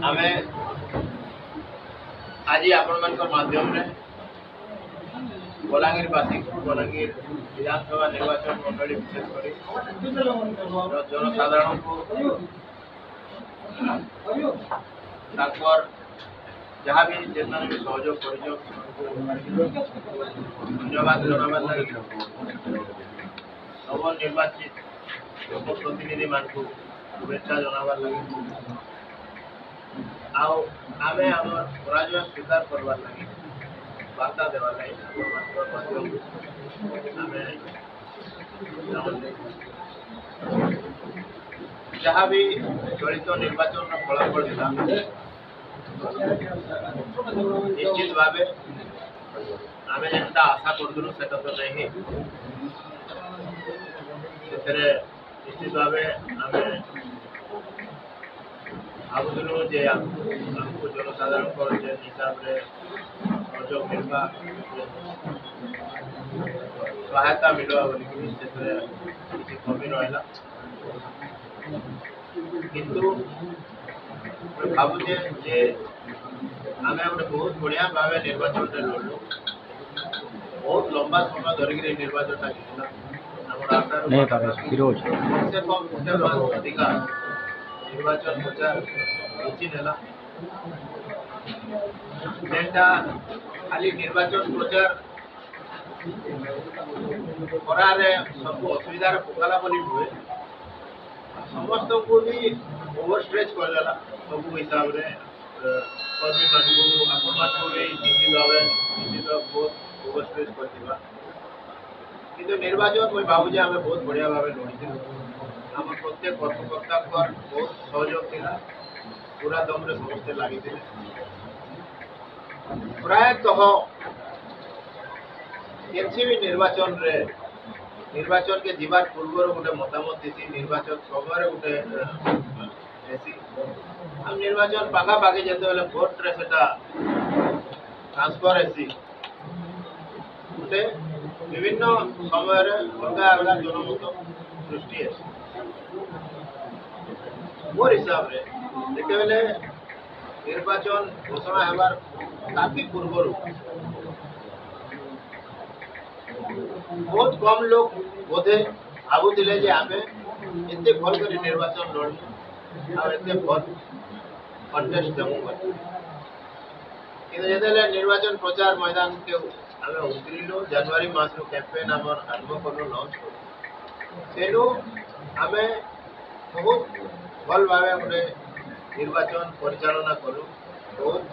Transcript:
आमे आज आपण माध्यम बलांगीरवासी बलांगीर विधानसभा निर्वाचन मंडली विशेषकर जनसाधारण को जहाँ भी जितना भी सहयोग कर धन्यवाद जनाबार लगे नवनिर्वाचित लोकप्रतिनिधि मान शुभेच्छा जनाबार लगे आमे आम पराजय स्वीकार करवार लगे वार्ता देवा लगे जहाँ भी चलित निर्वाचन फलाफल था निश्चित भाव आम जेटा आशा करूँ से तो नहीं निश्चित भाव आम भावुलु जे आमको जनसाधारण हिसाब से सहयोग मिलवा सहायता मिलवा किसी कमी रहा किंतु भावुचे जे आम गोटे बहुत बढ़िया भाव निर्वाचन लड़लु बहुत लंबा समय धरिक निर्वाचन अधिकार निर्वाचन प्रचार खाली निर्वाचन प्रचार करारे सब असुविधार पकाला बोली हुए समस्त को भी ओवरस्ट्रेच करदेला सब हिसाब से कर्मी मान निश्चित बहुत ओवरस्ट्रेच कर किंतु निर्वाचन मुझे भावुचे आम बहुत बढ़िया भाव लड़ी आम प्रत्येक कर्मकर्ता बहुत सहयोग था पूरा दम रे समस्ते लगी प्रायतः किसी भी निर्वाचन के जीवार पूर्व गोटे मतामत थी निर्वाचन समय गोटे हम निर्वाचन पाखापाखि जिते भोट रे ट्रांसफर हेसी गोटे विभिन्न समय अलग अलग जनमत सृष्टि है मोर हिसाब से देखते बेले निर्वाचन घोषणा होबार काफी पूर्व बहुत कम लोग बोधे भावुले आम एत भल कर निर्वाचन लड़ू आते भल कंटेस्ट देमु कि निर्वाचन प्रचार मैदान के आम उतरलु जनवरी मास कैंपेन आम आरंभ कलु लॉन्च कलु तेणु आम बहुत भल भाव गोटे निर्वाचन परिचालना कलु बहुत